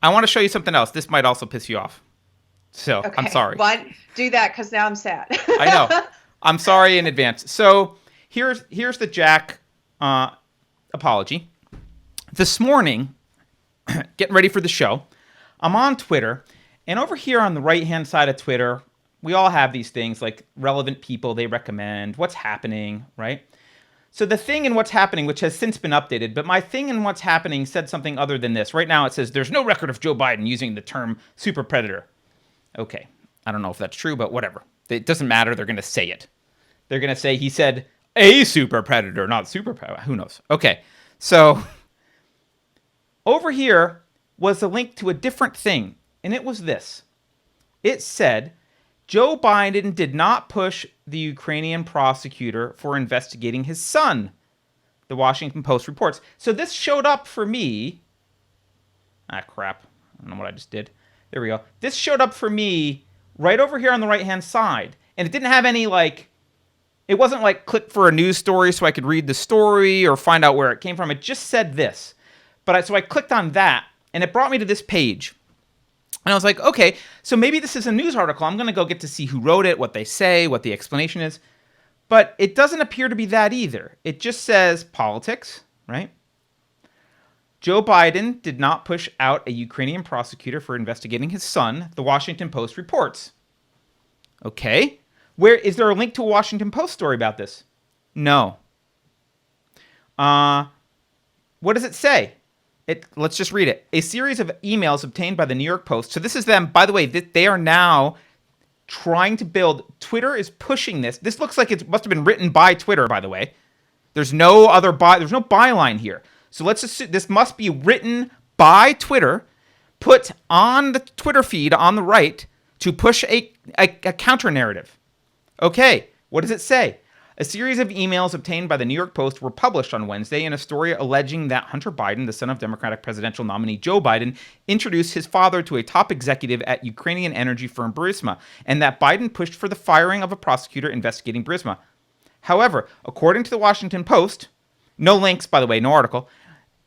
I want to show you something else. This might also piss you off. So I'm Okay, sorry. what? Do that because now I'm sad. I know. I'm sorry in advance. So here's the Jack uh, apology. This morning, getting ready for the show, I'm on Twitter, and over here on the right hand side of Twitter, we all have these things like relevant people they recommend, what's happening, right? So the thing in what's happening, which has since been updated, but my thing in what's happening said something other than this. Right now it says there's no record of Joe Biden using the term super predator. Okay, I don't know if that's true, but whatever. It doesn't matter. They're going to say it. They're going to say he said a super predator, not super predator. Who knows? Okay, so over here was a link to a different thing, and it was this. It said Joe Biden did not push the Ukrainian prosecutor for investigating his son, the Washington Post reports. So this showed up for me. Ah, crap. I don't know what I just did. There we go. This showed up for me right over here on the right-hand side. And it didn't have any, like, it wasn't like click for a news story so I could read the story or find out where it came from. It just said this. So I clicked on that, and it brought me to this page. And I was like, okay, so maybe this is a news article. I'm going to go get to see who wrote it, what they say, what the explanation is. But it doesn't appear to be that either. It just says politics, right? Joe Biden did not push out a Ukrainian prosecutor for investigating his son, the Washington Post reports. Okay. Where is there a link to a Washington Post story about this? No. What does it say? Let's just read it. A series of emails obtained by the New York Post. So this is them. By the way, they are now trying to build. Twitter is pushing this. This looks like it must have been written by Twitter, by the way. There's no byline here. So let's assume this must be written by Twitter, put on the Twitter feed on the right to push a counter narrative. Okay, what does it say? A series of emails obtained by the New York Post were published on Wednesday in a story alleging that Hunter Biden, the son of Democratic presidential nominee Joe Biden, introduced his father to a top executive at Ukrainian energy firm Burisma, and that Biden pushed for the firing of a prosecutor investigating Burisma. However, according to the Washington Post, no links, by the way, no article,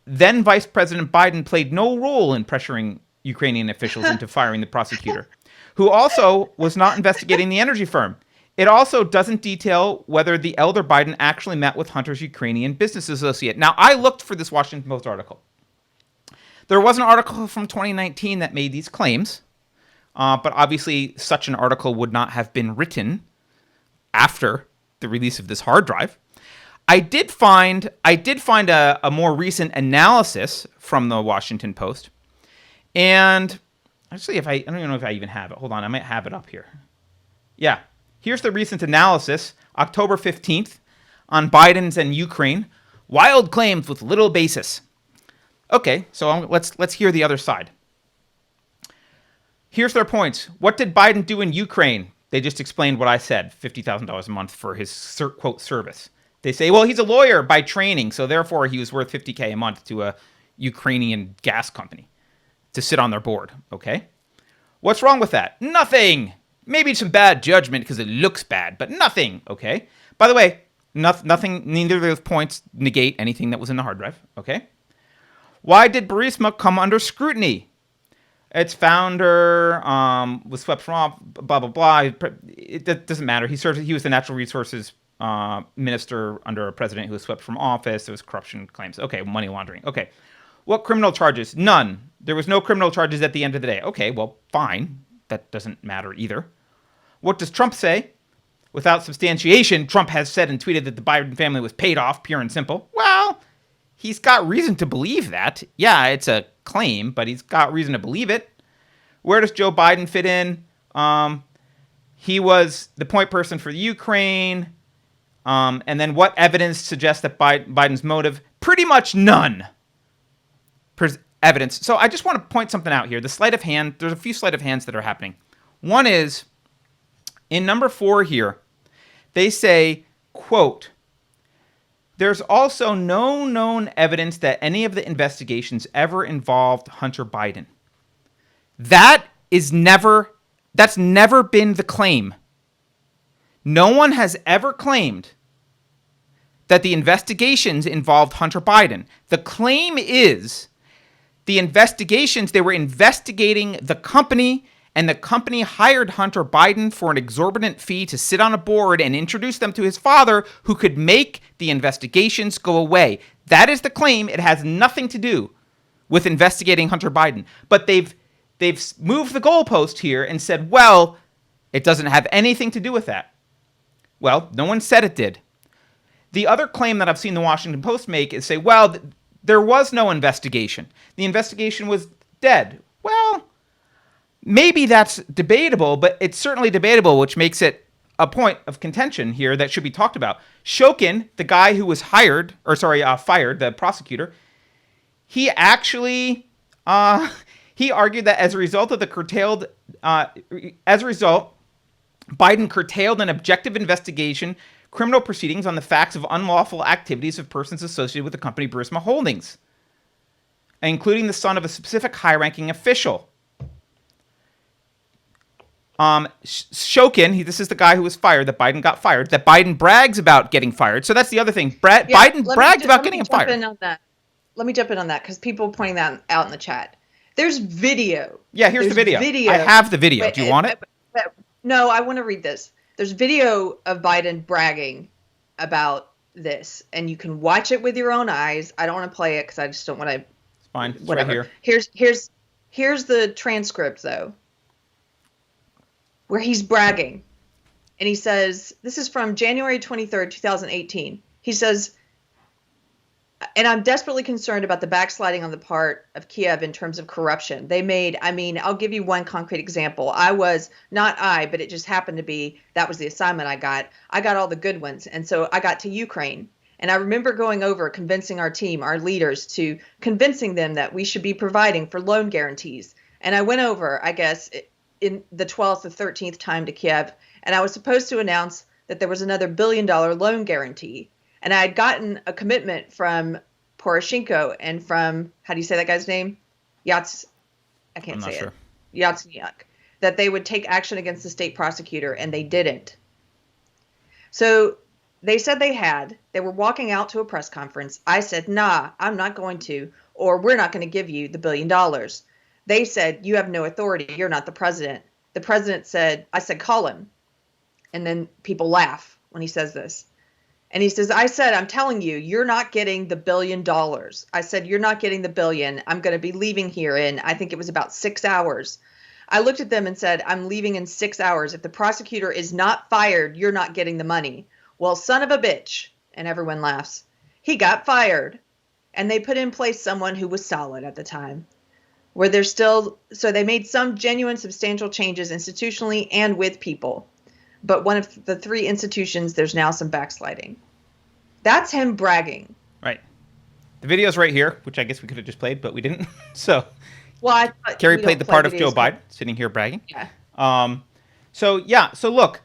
then Vice President Biden played no role in pressuring Ukrainian officials into firing the prosecutor, who also was not investigating the energy firm. It also doesn't detail whether the elder Biden actually met with Hunter's Ukrainian business associate. Now, I looked for this Washington Post article. There was an article from 2019 that made these claims, but obviously such an article would not have been written after the release of this hard drive. I did find a more recent analysis from the Washington Post, and actually, I don't even know if I even have it. Hold on, I might have it up here. Yeah. Here's the recent analysis, October 15th, on Biden's and Ukraine. Wild claims with little basis. Okay, so let's hear the other side. Here's their points. What did Biden do in Ukraine? They just explained what I said, $50,000 a month for his, quote, service. They say, well, he's a lawyer by training, so therefore he was worth $50K a month to a Ukrainian gas company to sit on their board, okay? What's wrong with that? Nothing. Maybe some bad judgment because it looks bad, but nothing, okay? By the way, nothing, neither of those points negate anything that was in the hard drive, okay? Why did Burisma come under scrutiny? Its founder was swept from off, blah, blah, blah. It doesn't matter. He was the natural resources minister under a president who was swept from office. There was corruption claims. Okay, money laundering. Okay. What criminal charges? None. There was no criminal charges at the end of the day. Okay, well, fine. That doesn't matter either. What does Trump say? Without substantiation, Trump has said and tweeted that the Biden family was paid off, pure and simple. Well, he's got reason to believe that. Yeah, it's a claim, but he's got reason to believe it. Where does Joe Biden fit in? He was the point person for the Ukraine. And then what evidence suggests that Biden's motive? Pretty much none. Evidence. So I just want to point something out here. The sleight of hand, there's a few sleight of hands that are happening. One is, in number 4 here, they say, quote, there's also no known evidence that any of the investigations ever involved Hunter Biden. That's never been the claim. No one has ever claimed that the investigations involved Hunter Biden. The claim is the investigations, they were investigating the company, and the company hired Hunter Biden for an exorbitant fee to sit on a board and introduce them to his father, who could make the investigations go away. That is the claim. It has nothing to do with investigating Hunter Biden. But they've moved the goalpost here and said, well, it doesn't have anything to do with that. Well, no one said it did. The other claim that I've seen the Washington Post make is say, well, there was no investigation. The investigation was dead. Well, maybe that's debatable, but it's certainly debatable, which makes it a point of contention here that should be talked about. Shokin, the guy who was fired, the prosecutor, he actually he argued that as a result, Biden curtailed an objective investigation, criminal proceedings on the facts of unlawful activities of persons associated with the company Burisma Holdings, including the son of a specific high-ranking official. Shokin, this is the guy who was fired, that Biden got fired, that Biden brags about getting fired. So that's the other thing. Biden bragged about getting him fired. Let me jump in on that because people pointing that out in the chat. There's video. Yeah, here's the video. I have the video. Do you want it? No, I want to read this. There's video of Biden bragging about this, and you can watch it with your own eyes. I don't want to play it because I just don't want to. It's fine. It's whatever. Right here. Here's the transcript though, where he's bragging, and he says, "This is from January 23rd, 2018." He says, "And I'm desperately concerned about the backsliding on the part of Kiev in terms of corruption. I'll give you one concrete example. But it just happened to be, that was the assignment I got. I got all the good ones. And so I got to Ukraine. And I remember going over, convincing our team, our leaders, convincing them that we should be providing for loan guarantees. And I went over, I guess, in the 12th or 13th time to Kiev. And I was supposed to announce that there was another $1 billion loan guarantee. And I had gotten a commitment from Poroshenko and from, how do you say that guy's name? Yatsenyuk, that they would take action against the state prosecutor, and they didn't. So they said they were walking out to a press conference. I said, nah, I'm not going to, or we're not going to give you the $1 billion. They said, you have no authority. You're not the president. The president said, I said, call him. And then people laugh when he says this. And he says, I'm telling you, you're not getting the $1 billion. I said, you're not getting the $1 billion. I'm going to be leaving here in, I think it was about 6 hours. I looked at them and said, I'm leaving in 6 hours. If the prosecutor is not fired, you're not getting the money. Well, son of a bitch. And everyone laughs. He got fired. And they put in place someone who was solid at the time. So they made some genuine, substantial changes institutionally and with people. But one of the three institutions, there's now some backsliding. That's him bragging. Right. The video's right here, which I guess we could have just played, but we didn't. So, well, Carrie played the part of Joe Biden sitting here bragging. Yeah. So look,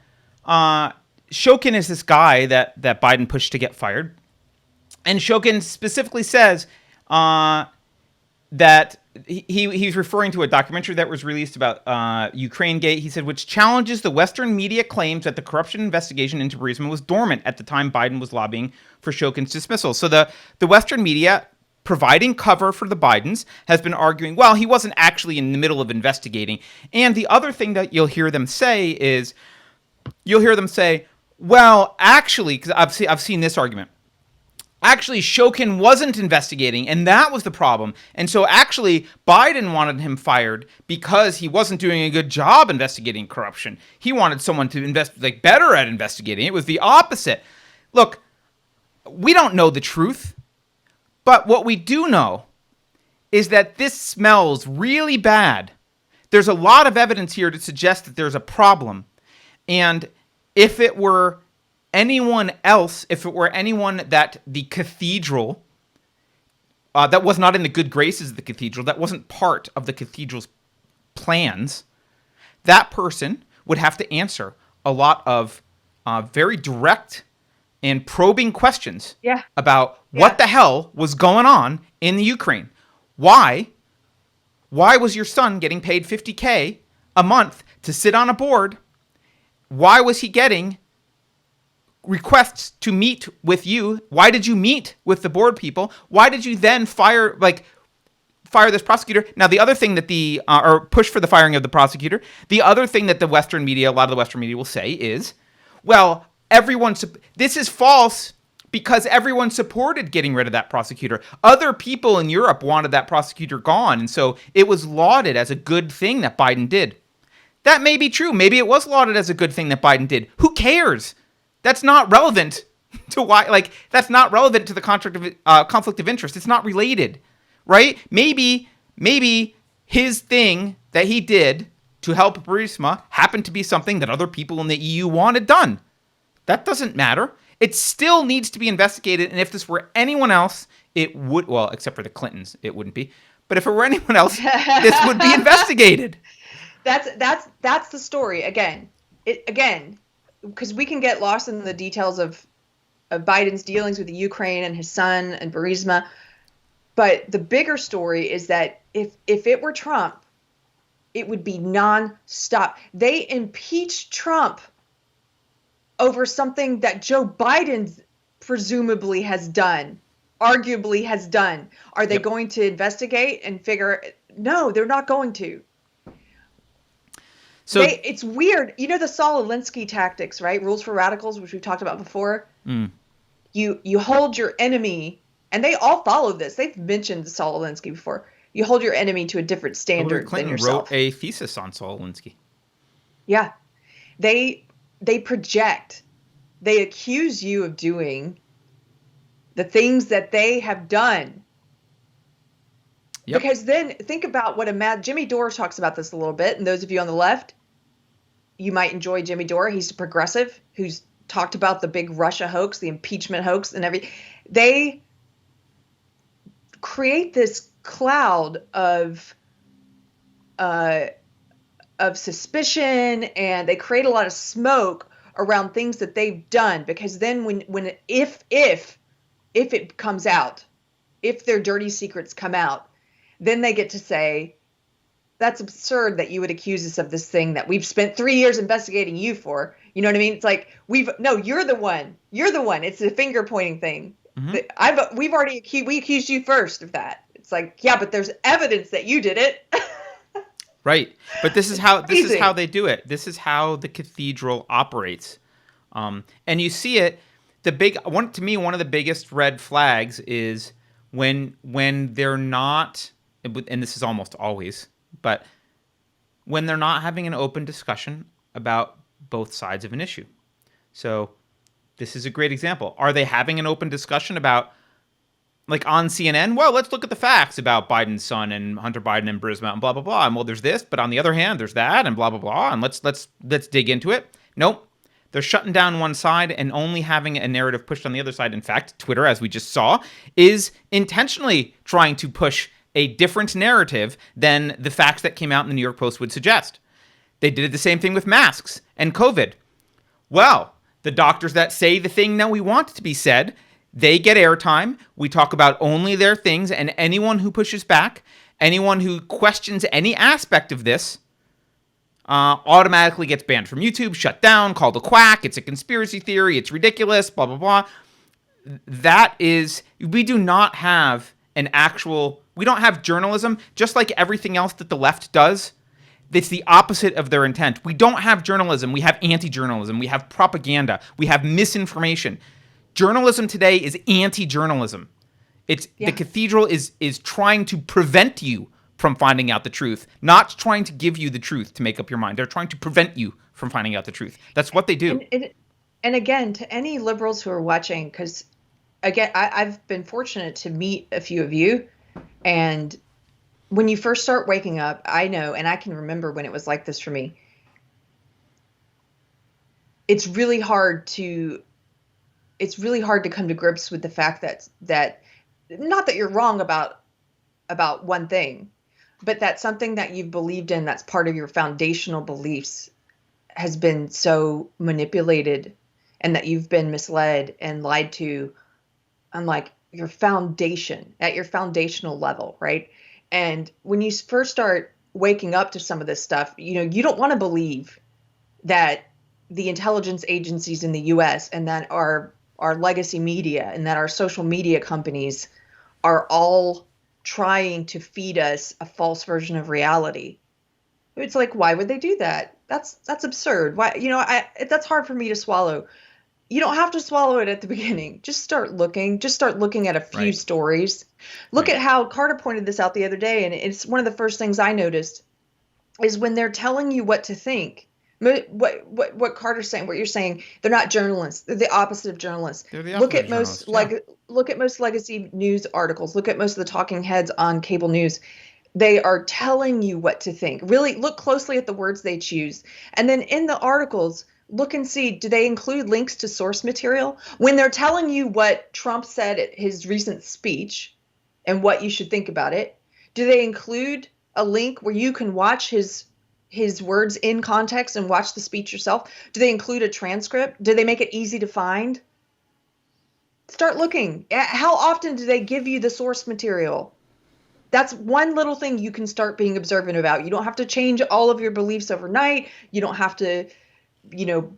Shokin is this guy that Biden pushed to get fired. And Shokin specifically says that he's referring to a documentary that was released about Ukraine Gate. He said, which challenges the Western media claims that the corruption investigation into Burisma was dormant at the time Biden was lobbying for Shokin's dismissal. So the Western media, providing cover for the Bidens, has been arguing, well, he wasn't actually in the middle of investigating. And the other thing that you'll hear them say is, well, actually, because I've seen this argument. Actually, Shokin wasn't investigating, and that was the problem. And so actually, Biden wanted him fired because he wasn't doing a good job investigating corruption. He wanted someone to better at investigating. It was the opposite. Look, we don't know the truth, but what we do know is that this smells really bad. There's a lot of evidence here to suggest that there's a problem. And if it were anyone else, if it were anyone that the cathedral, that was not in the good graces of the cathedral, that wasn't part of the cathedral's plans, that person would have to answer a lot of very direct and probing questions about what the hell was going on in the Ukraine. Why was your son getting paid 50K a month to sit on a board? Why was he getting requests to meet with you. Why did you meet with the board people? Why did you then fire this prosecutor? Now, the other thing that or push for the firing of the prosecutor, the other thing that a lot of the Western media will say is, well, this is false because everyone supported getting rid of that prosecutor. Other people in Europe wanted that prosecutor gone, and so it was lauded as a good thing that Biden did. That may be true. Maybe it was lauded as a good thing that Biden did. Who cares? That's not relevant to why. That's not relevant to the conflict of interest. It's not related, right? Maybe his thing that he did to help Burisma happened to be something that other people in the EU wanted done. That doesn't matter. It still needs to be investigated. And if this were anyone else, it would. Well, except for the Clintons, it wouldn't be. But if it were anyone else, this would be investigated. That's the story again. Because we can get lost in the details of Biden's dealings with the Ukraine and his son and Burisma, but the bigger story is that if it were Trump, it would be nonstop. They impeached Trump over something that Joe Biden presumably has done, arguably has done. Are they going to investigate and figure? No, they're not going to. So it's weird. You know the Saul Alinsky tactics, right? Rules for radicals, which we've talked about before. You hold your enemy, and they all follow this. They've mentioned Saul Alinsky before. You hold your enemy to a different standard than yourself. Wrote a thesis on Saul Alinsky. Yeah. They project. They accuse you of doing the things that they have done. Yep. Because then think about what Jimmy Dore talks about this a little bit. And those of you on the left, you might enjoy Jimmy Dore. He's a progressive who's talked about the big Russia hoax, the impeachment hoax and everything. They create this cloud of suspicion, and they create a lot of smoke around things that they've done. Because then if it comes out, if their dirty secrets come out, then they get to say, that's absurd that you would accuse us of this thing that we've spent 3 years investigating you for. You know what I mean? It's like, you're the one. You're the one. It's a finger pointing thing. Mm-hmm. We accused you first of that. It's like, yeah, but there's evidence that you did it. Right. But this is how they do it. This is how the cathedral operates. And you see it. To me, one of the biggest red flags is when they're not, and this is almost always, but when they're not having an open discussion about both sides of an issue. So this is a great example. Are they having an open discussion about, like on CNN? Well, let's look at the facts about Biden's son and Hunter Biden and Burisma and blah, blah, blah. And well, there's this, but on the other hand, there's that and blah, blah, blah. And let's dig into it. Nope. They're shutting down one side and only having a narrative pushed on the other side. In fact, Twitter, as we just saw, is intentionally trying to push a different narrative than the facts that came out in the New York Post would suggest. They did the same thing with masks and COVID. Well, the doctors that say the thing that we want to be said, they get airtime. We talk about only their things, and anyone who pushes back, anyone who questions any aspect of this, automatically gets banned from YouTube, shut down, called a quack, it's a conspiracy theory, it's ridiculous, blah, blah, blah. We don't have journalism, just like everything else that the left does. It's the opposite of their intent. We don't have journalism. We have anti-journalism. We have propaganda. We have misinformation. Journalism today is anti-journalism. The cathedral is trying to prevent you from finding out the truth, not trying to give you the truth to make up your mind. They're trying to prevent you from finding out the truth. That's what they do. And again, to any liberals who are watching, because again, I've been fortunate to meet a few of you, and when you first start waking up, I know, and I can remember when it was like this for me. It's really hard to come to grips with the fact that not that you're wrong about one thing, but that something that you've believed in that's part of your foundational beliefs has been so manipulated, and that you've been misled and lied to on like your foundation, at your foundational level, right? And when you first start waking up to some of this stuff, you don't want to believe that the intelligence agencies in the US and that our legacy media and that our social media companies are all trying to feed us a false version of reality. It's like, why would they do that? That's absurd. Why, that's hard for me to swallow. You don't have to swallow it at the beginning. Just start looking. Just start looking at a few Right. stories. Look Right. at how Carter pointed this out the other day, and it's one of the first things I noticed is when they're telling you what to think. What Carter's saying, what you're saying, they're not journalists. They're the opposite of journalists. They're the Look opposite at of most journalists. Yeah. legacy news articles. Look at most of the talking heads on cable news. They are telling you what to think. Really look closely at the words they choose. And then in the articles, look and see, do they include links to source material? When they're telling you what Trump said at his recent speech and what you should think about it, do they include a link where you can watch his words in context and watch the speech yourself? Do they include a transcript? Do they make it easy to find? Start looking. How often do they give you the source material? That's one little thing you can start being observant about. You don't have to change all of your beliefs overnight. You don't have to,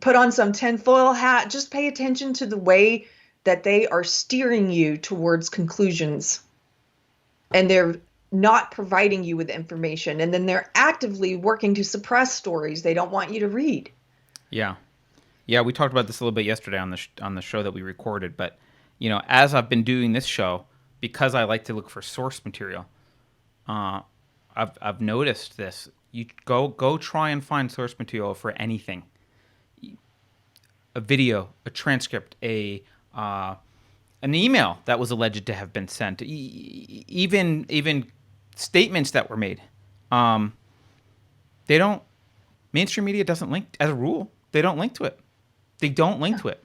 put on some tinfoil hat. Just pay attention to the way that they are steering you towards conclusions. And they're not providing you with information. And then they're actively working to suppress stories they don't want you to read. Yeah. Yeah, we talked about this a little bit yesterday on the show that we recorded, but as I've been doing this show, because I like to look for source material, I've noticed this. You go try and find source material for anything. A video, a transcript, an email that was alleged to have been sent, even statements that were made. They don't. Mainstream media doesn't link, as a rule. They don't link to it. They don't link to it.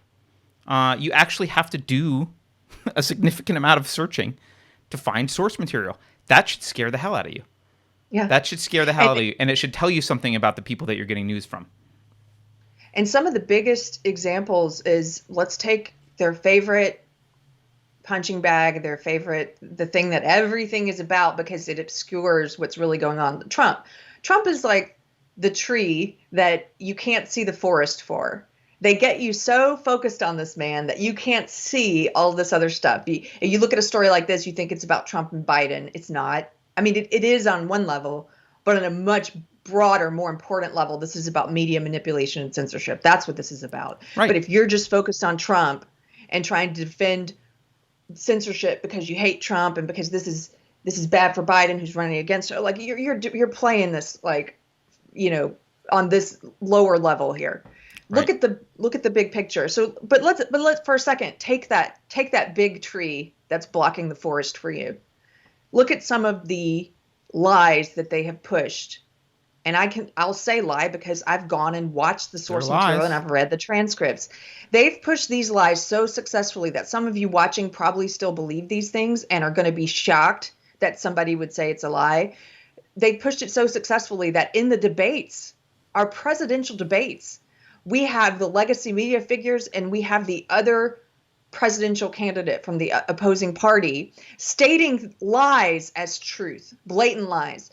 You actually have to do a significant amount of searching to find source material. That should scare the hell out of you. Yeah. That should scare the hell out of you, and it should tell you something about the people that you're getting news from. And some of the biggest examples is, let's take their favorite punching bag, the thing that everything is about because it obscures what's really going on. Trump is like the tree that you can't see the forest for. They get you so focused on this man that you can't see all this other stuff. If you look at a story like this, you think it's about Trump and Biden. It's not. I mean, it is on one level, but on a much broader, more important level, this is about media manipulation and censorship. That's what this is about. Right. But if you're just focused on Trump and trying to defend censorship because you hate Trump and because this is bad for Biden who's running against her, like you're playing this on this lower level here. Right. Look at the big picture. So, but let's for a second take that big tree that's blocking the forest for you. Look at some of the lies that they have pushed. And I'll say lie because I've gone and watched the source material and I've read the transcripts. They've pushed these lies so successfully that some of you watching probably still believe these things and are going to be shocked that somebody would say it's a lie. They pushed it so successfully that in the debates, our presidential debates, we have the legacy media figures and we have the other presidential candidate from the opposing party stating lies as truth, blatant lies.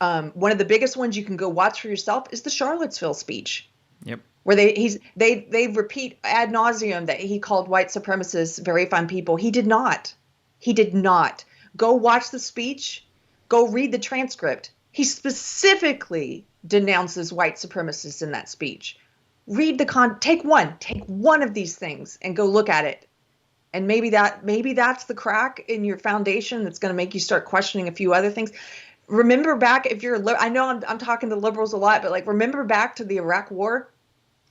One of the biggest ones you can go watch for yourself is the Charlottesville speech. Yep. Where they repeat ad nauseum that he called white supremacists very fine people. He did not. He did not. Go watch the speech. Go read the transcript. He specifically denounces white supremacists in that speech. Read take one of these things and go look at it. And maybe that's the crack in your foundation that's going to make you start questioning a few other things. Remember back, if you're, I know I'm talking to liberals a lot, but like remember back to the Iraq War.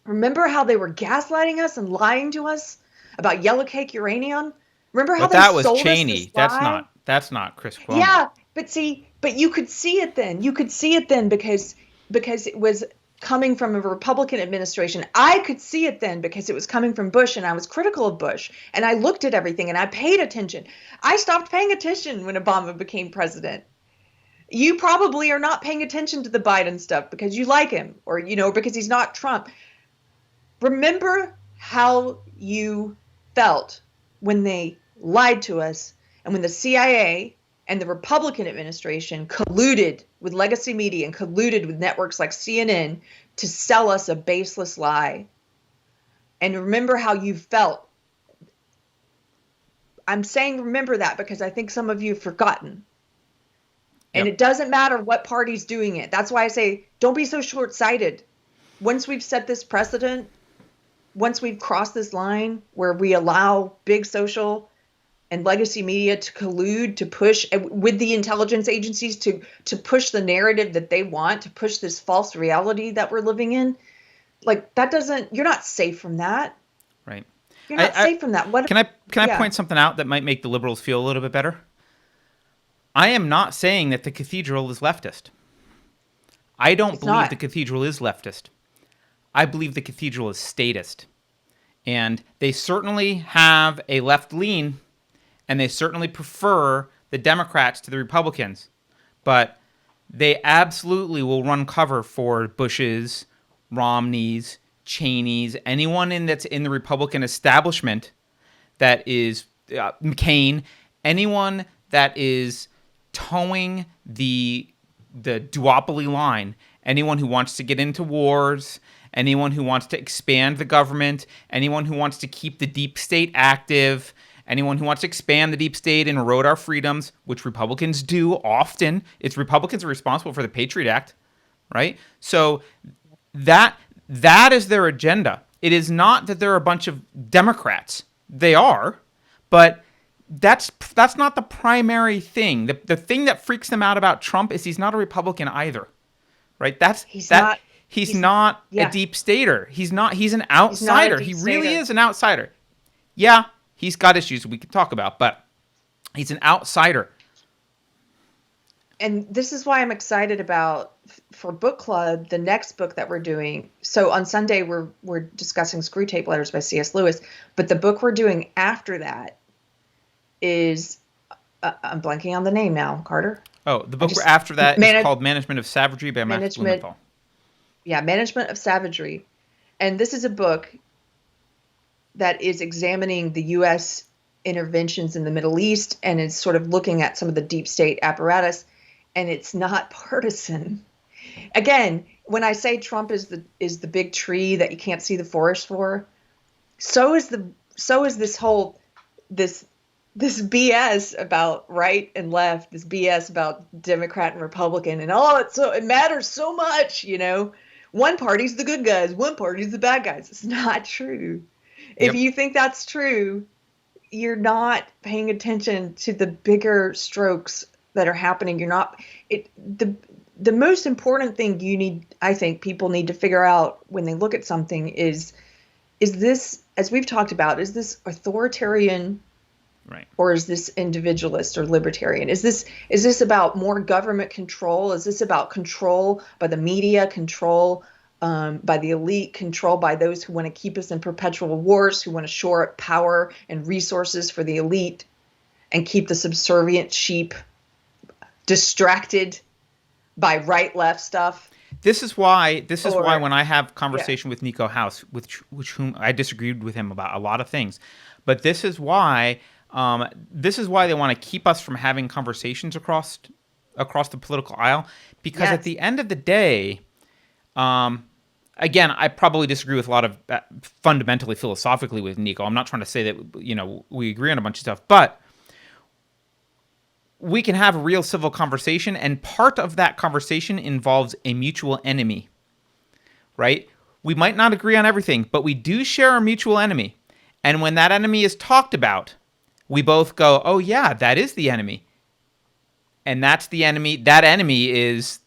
Remember how they were gaslighting us and lying to us about yellow cake uranium. Remember how that they was sold Cheney. us this lie? That's not Chris Cuomo. Yeah, but you could see it then. You could see it then because it was coming from a Republican administration. I could see it then because it was coming from Bush, and I was critical of Bush, and I looked at everything and I paid attention. I stopped paying attention when Obama became president. You probably are not paying attention to the Biden stuff because you like him or, because he's not Trump. Remember how you felt when they lied to us and when the CIA and the Republican administration colluded with legacy media and colluded with networks like CNN to sell us a baseless lie. and remember how you felt. I'm saying remember that because I think some of you have forgotten. And Yep. it doesn't matter what party's doing it. That's why I say don't be so short-sighted. Once we've set this precedent, once we've crossed this line where we allow big social and legacy media to collude, to push with the intelligence agencies to push the narrative that they want, to push this false reality that we're living in, like that doesn't, you're not safe from that. Right. You're not safe from that. What Can I yeah. point something out that might make the liberals feel a little bit better? I am not saying that the cathedral is leftist. I don't It's believe not. the cathedral is leftist. I believe the cathedral is statist. And they certainly have a left lean, and they certainly prefer the Democrats to the Republicans. But they absolutely will run cover for Bush's, Romney's, Cheney's, anyone that's in the Republican establishment that is McCain, anyone that is towing the duopoly line, anyone who wants to get into wars, anyone who wants to expand the government, anyone who wants to keep the deep state active, anyone who wants to expand the deep state and erode our freedoms, which Republicans do often. It's Republicans are responsible for the Patriot Act, right? So that is their agenda. It is not that they're a bunch of Democrats. They are, but that's not the primary thing. The thing that freaks them out about Trump is he's not a Republican either, right? He's not yeah. a deep stater. He's an He's not a outsider. deep He really stater. is an outsider. Yeah, he's got issues we could talk about, but he's an outsider. And this is why I'm excited about for book club the next book that we're doing. So on Sunday we're discussing Screw Tape Letters by C.S. Lewis, but the book we're doing after that is I'm blanking on the name now, Carter. Oh, the book after that is called Management of Savagery by Max Management. Blumenthal. Yeah, Management of Savagery. And this is a book that is examining the U.S. interventions in the Middle East, and it's sort of looking at some of the deep state apparatus, and it's not partisan. Again, when I say Trump is the big tree that you can't see the forest for, so is this whole this BS about right and left, this BS about Democrat and Republican, and it matters so much, One party's the good guys, one party's the bad guys. It's not true. If you think that's true, you're not paying attention to the bigger strokes that are happening. The most important thing I think people need to figure out when they look at something is this, as we've talked about, is this authoritarian, right, or is this individualist or libertarian? Is this about more government control? Is this about control by the media, control by the elite, control by those who want to keep us in perpetual wars, who want to shore up power and resources for the elite and keep the subservient sheep distracted by right-left stuff? This is why when I have conversation with Nico House, with whom I disagreed with him about a lot of things, but this is why they want to keep us from having conversations across the political aisle, because at the end of the day, again, I probably disagree with a lot of fundamentally philosophically with Nico. I'm not trying to say that we agree on a bunch of stuff, but we can have a real civil conversation, and part of that conversation involves a mutual enemy, right? We might not agree on everything, but we do share a mutual enemy. And when that enemy is talked about, we both go, oh yeah, that is the enemy. And that's the enemy. That enemy is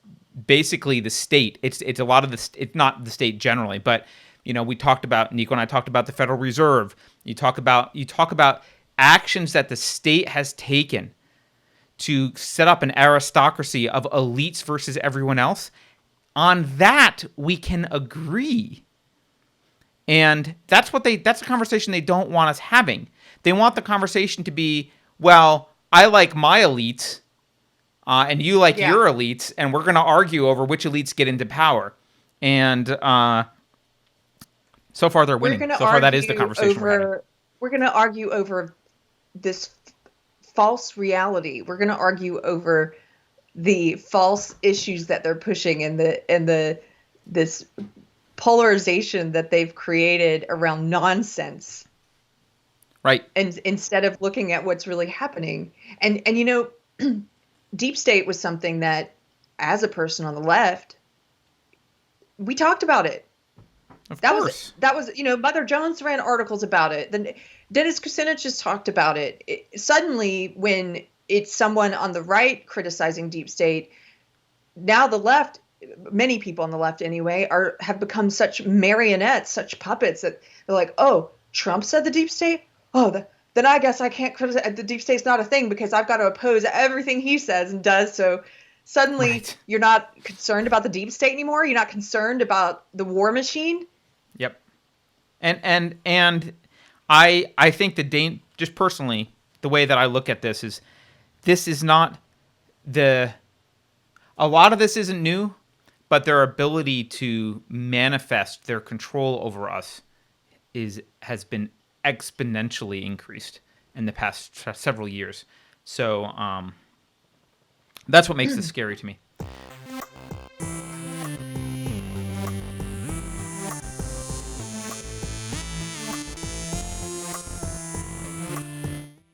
basically the state. It's a lot of it's not the state generally, but we talked about, Nico and I talked about the Federal Reserve. You talk about actions that the state has taken to set up an aristocracy of elites versus everyone else. On that, we can agree. And that's the conversation they don't want us having. They want the conversation to be, well, I like my elites, and you like your elites, and we're going to argue over which elites get into power. And so far they're winning. So far that is the conversation we're having. We're going to argue over this false reality. We're going to argue over the false issues that they're pushing and this polarization that they've created around nonsense, Right. and instead of looking at what's really happening. And you know, deep state was something that, as a person on the left, we talked about it. Of That was course. that was you know, Mother Jones ran articles about it. Then Dennis Kucinich just talked about it. Suddenly, when it's someone on the right criticizing deep state, now the left, many people on the left anyway, have become such marionettes, such puppets, that they're like, oh, Trump said the deep state. Oh, then I guess I can't criticize. The deep state's not a thing because I've got to oppose everything he says and does. So suddenly Right. you're not concerned about the deep state anymore. You're not concerned about the war machine. Yep. And I think just personally, the way that I look at this is not the a lot of this isn't new, but their ability to manifest their control over us has been exponentially increased in the past several years. So that's what makes this scary to me.